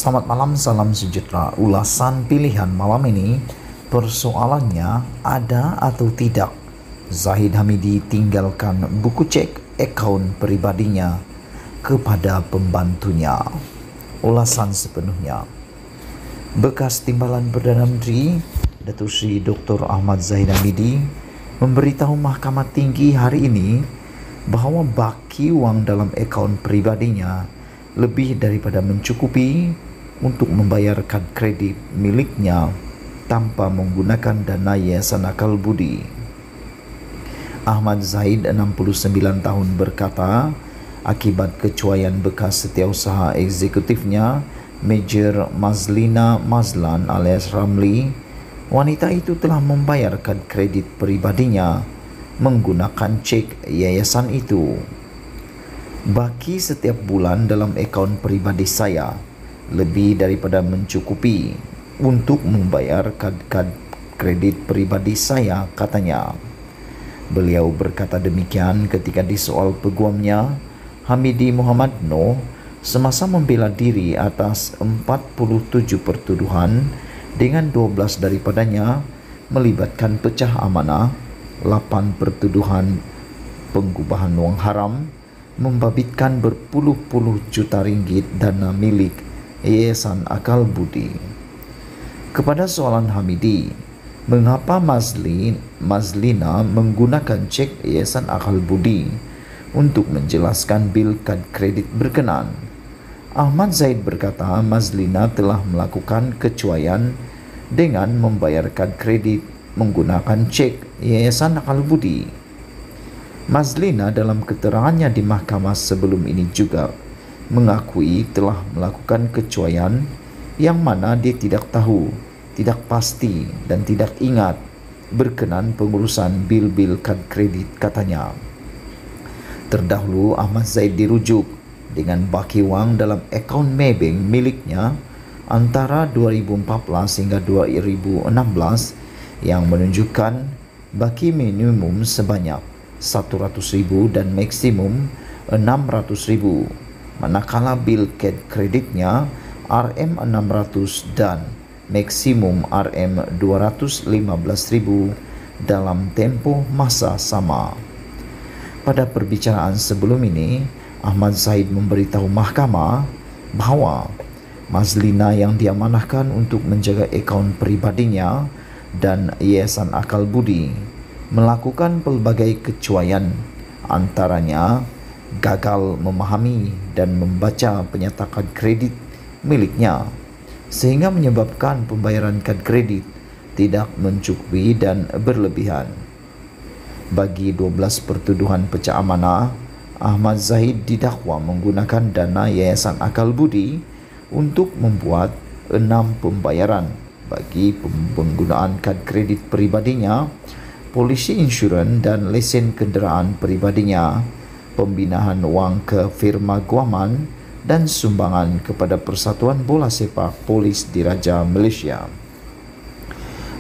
Selamat malam, salam sejahtera. Ulasan pilihan malam ini, persoalannya ada atau tidak Zahid Hamidi tinggalkan buku cek akaun pribadinya kepada pembantunya. Ulasan sepenuhnya. Bekas Timbalan Perdana Menteri Datuk Seri Dr. Ahmad Zahid Hamidi memberitahu Mahkamah Tinggi hari ini bahawa baki wang dalam akaun pribadinya lebih daripada mencukupi untuk membayar kad kredit miliknya tanpa menggunakan dana Yayasan Akal Budi. Ahmad Zahid, 69 tahun, berkata akibat kecuaian bekas setiausaha eksekutifnya Major Mazlina Mazlan alias Ramli, wanita itu telah membayar kad kredit pribadinya menggunakan cek yayasan itu. Baki setiap bulan dalam akaun pribadi saya lebih daripada mencukupi untuk membayar kad kredit pribadi saya, katanya. Beliau berkata demikian ketika disoal peguamnya Hamidi Muhammad Noh semasa membela diri atas 47 pertuduhan dengan 12 daripadanya melibatkan pecah amanah, 8 pertuduhan pengubahan wang haram, membabitkan berpuluh-puluh juta ringgit dana milik Yayasan Akal Budi. Kepada soalan Hamidi, mengapa Mazlina menggunakan cek Yayasan Akal Budi untuk menjelaskan bil kad kredit berkenan, Ahmad Zahid berkata Mazlina telah melakukan kecuaian dengan membayar kad kredit menggunakan cek Yayasan Akal Budi. Mazlina dalam keterangannya di mahkamah sebelum ini juga mengakui telah melakukan kecuaian yang mana dia tidak tahu, tidak pasti dan tidak ingat berkenan pengurusan bil-bil kad kredit, katanya. Terdahulu Ahmad Zahid dirujuk dengan baki wang dalam akaun Maybank miliknya antara 2014 hingga 2016 yang menunjukkan baki minimum sebanyak 100,000 dan maksimum 600,000, manakala bil kad kreditnya RM600 dan maksimum RM215,000 dalam tempoh masa sama. Pada perbicaraan sebelum ini, Ahmad Zahid memberitahu mahkamah bahawa Mazlina yang diamanahkan untuk menjaga akaun pribadinya dan Yayasan Akal Budi melakukan pelbagai kecuaian, antaranya gagal memahami dan membaca penyatakan kredit miliknya sehingga menyebabkan pembayaran kad kredit tidak mencukupi dan berlebihan. Bagi 12 pertuduhan pecah amanah, Ahmad Zahid didakwa menggunakan dana Yayasan Akal Budi untuk membuat 6 pembayaran bagi penggunaan kad kredit pribadinya, polisi insurans dan lesen kenderaan pribadinya, pembinaan wang ke firma guaman dan sumbangan kepada Persatuan Bola Sepak Polis Diraja Malaysia.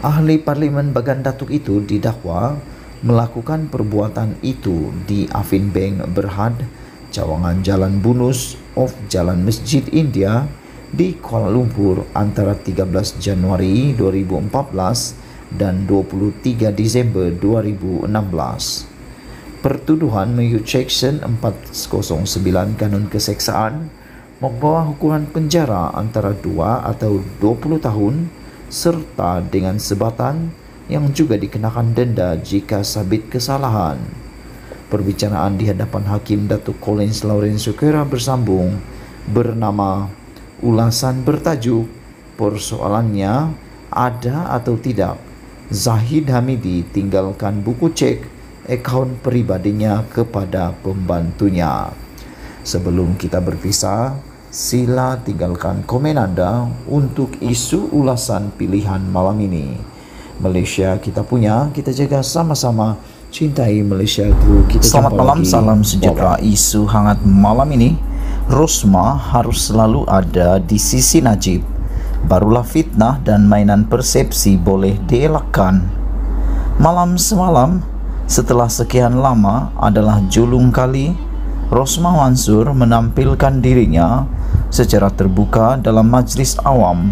Ahli Parlimen Bagan Datuk itu didakwa melakukan perbuatan itu di Afin Bank Berhad, cawangan Jalan Bunus of Jalan Masjid India di Kuala Lumpur antara 13 Januari 2014 dan 23 Disember 2016. Pertuduhan mengikut Seksyen 409 Kanun Keseksaan membawa hukuman penjara antara 2 atau 20 tahun serta dengan sebatan yang juga dikenakan denda jika sabit kesalahan. Perbicaraan di hadapan Hakim Datuk Collins Lawrence Sukera bersambung bernama ulasan bertajuk persoalannya ada atau tidak Zahid Hamidi tinggalkan buku cek akaun pribadinya kepada pembantunya. Sebelum kita berpisah, sila tinggalkan komen anda untuk isu ulasan pilihan malam ini. Malaysia kita punya, kita jaga sama-sama. Cintai Malaysiaku, kita Selamat malam, lagi. salam sejahtera. Isu hangat malam ini, Rosmah harus selalu ada di sisi Najib. Barulah fitnah dan mainan persepsi boleh dielakkan. Malam semalam, setelah sekian lama adalah julung kali Rosmah Mansur menampilkan dirinya secara terbuka dalam majlis awam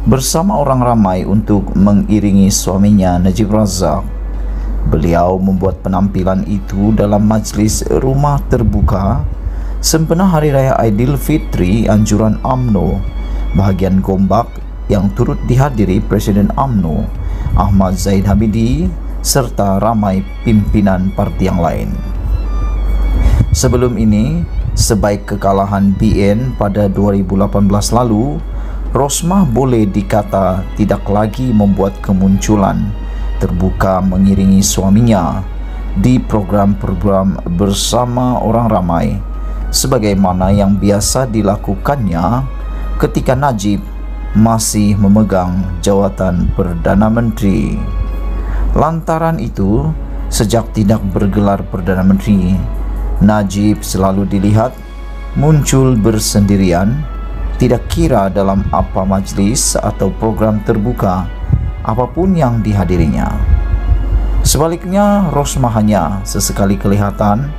bersama orang ramai untuk mengiringi suaminya Najib Razak. Beliau membuat penampilan itu dalam majlis rumah terbuka sempena Hari Raya Aidilfitri anjuran UMNO bahagian Gombak yang turut dihadiri Presiden UMNO Ahmad Zahid Hamidi serta ramai pimpinan parti yang lain. Sebelum ini, sebaik kekalahan BN pada 2018 lalu, Rosmah boleh dikata tidak lagi membuat kemunculan terbuka mengiringi suaminya di program-program bersama orang ramai sebagaimana yang biasa dilakukannya ketika Najib masih memegang jawatan Perdana Menteri. Lantaran itu, sejak tidak bergelar Perdana Menteri, Najib selalu dilihat muncul bersendirian, tidak kira dalam apa majlis atau program terbuka apapun yang dihadirinya. Sebaliknya, Rosmah hanya sesekali kelihatan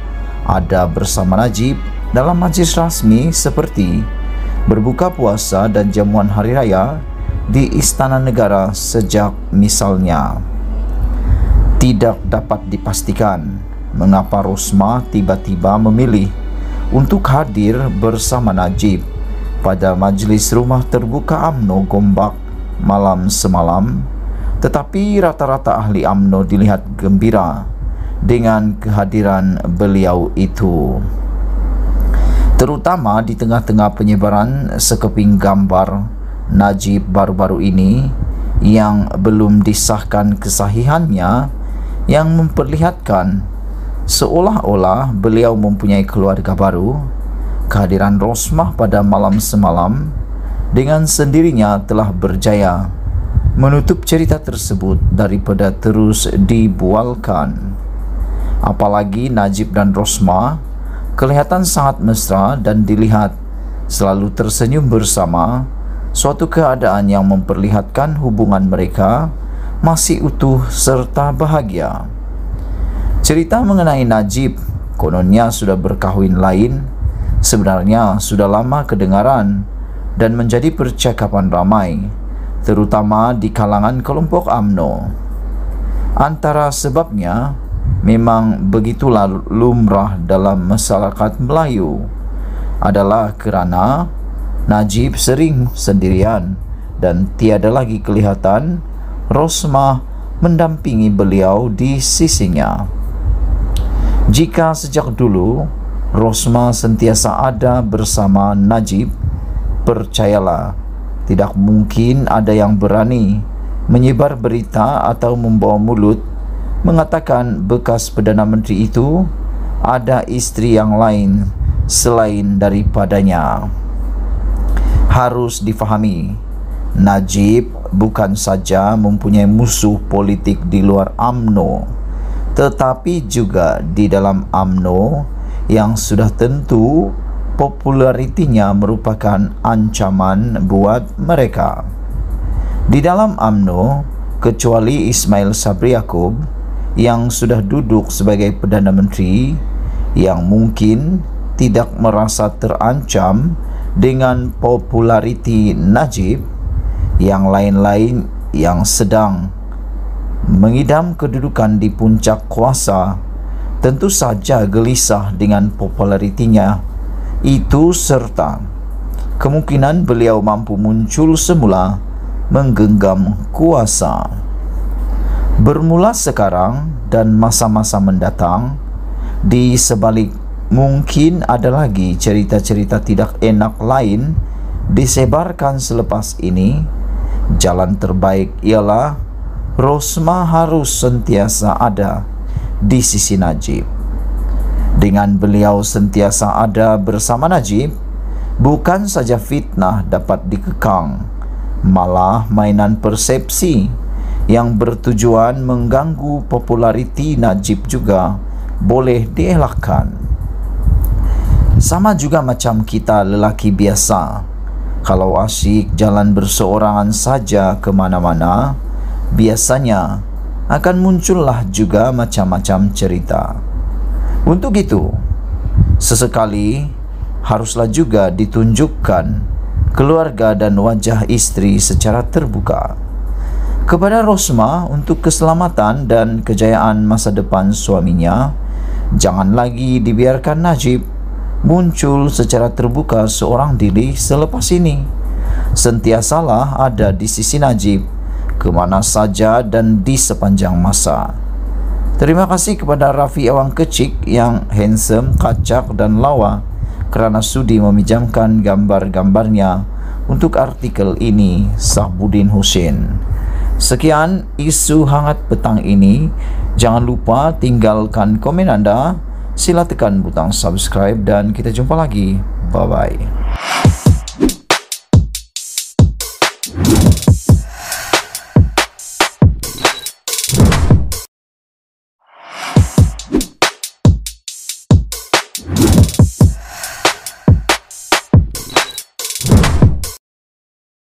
ada bersama Najib dalam majlis rasmi seperti berbuka puasa dan jamuan hari raya di Istana Negara sejak misalnya. Tidak dapat dipastikan mengapa Rosmah tiba-tiba memilih untuk hadir bersama Najib pada majlis rumah terbuka UMNO Gombak malam semalam, tetapi rata-rata ahli UMNO dilihat gembira dengan kehadiran beliau itu. Terutama di tengah-tengah penyebaran sekeping gambar Najib baru-baru ini yang belum disahkan kesahihannya, yang memperlihatkan seolah-olah beliau mempunyai keluarga baru. Kehadiran Rosmah pada malam semalam dengan sendirinya telah berjaya menutup cerita tersebut daripada terus dibualkan. Apalagi Najib dan Rosmah kelihatan sangat mesra dan dilihat selalu tersenyum bersama, suatu keadaan yang memperlihatkan hubungan mereka masih utuh serta bahagia. Cerita mengenai Najib kononnya sudah berkahwin lain sebenarnya sudah lama kedengaran dan menjadi percakapan ramai, terutama di kalangan kelompok UMNO. Antara sebabnya memang begitulah lumrah dalam masyarakat Melayu adalah kerana Najib sering sendirian dan tiada lagi kelihatan Rosmah mendampingi beliau di sisinya. Jika sejak dulu Rosmah sentiasa ada bersama Najib, percayalah tidak mungkin ada yang berani menyebar berita atau membawa mulut mengatakan bekas Perdana Menteri itu ada istri yang lain selain daripadanya. Harus difahami, Najib bukan saja mempunyai musuh politik di luar UMNO, tetapi juga di dalam UMNO yang sudah tentu popularitinya merupakan ancaman buat mereka. Di dalam UMNO, kecuali Ismail Sabri Yaakob yang sudah duduk sebagai Perdana Menteri, yang mungkin tidak merasa terancam dengan populariti Najib, yang lain-lain yang sedang mengidam kedudukan di puncak kuasa tentu saja gelisah dengan popularitinya itu serta kemungkinan beliau mampu muncul semula menggenggam kuasa. Bermula sekarang dan masa-masa mendatang, di sebalik mungkin ada lagi cerita-cerita tidak enak lain disebarkan selepas ini, jalan terbaik ialah Rosmah harus sentiasa ada di sisi Najib. Dengan beliau sentiasa ada bersama Najib, bukan saja fitnah dapat dikekang, malah mainan persepsi yang bertujuan mengganggu populariti Najib juga boleh dielakkan. Sama juga macam kita lelaki biasa, kalau asyik jalan berseorangan saja ke mana-mana, biasanya akan muncullah juga macam-macam cerita. Untuk itu, sesekali haruslah juga ditunjukkan keluarga dan wajah istri secara terbuka. Kepada Rosmah untuk keselamatan dan kejayaan masa depan suaminya, jangan lagi dibiarkan Najib muncul secara terbuka seorang diri selepas ini. Sentiasalah ada di sisi Najib kemana saja dan di sepanjang masa. Terima kasih kepada Raffi Awang Kecik yang handsome, kacak dan lawa kerana sudi meminjamkan gambar-gambarnya untuk artikel ini. Sahbudin Hussein. Sekian isu hangat petang ini. Jangan lupa tinggalkan komen anda, sila tekan butang subscribe dan kita jumpa lagi. Bye bye.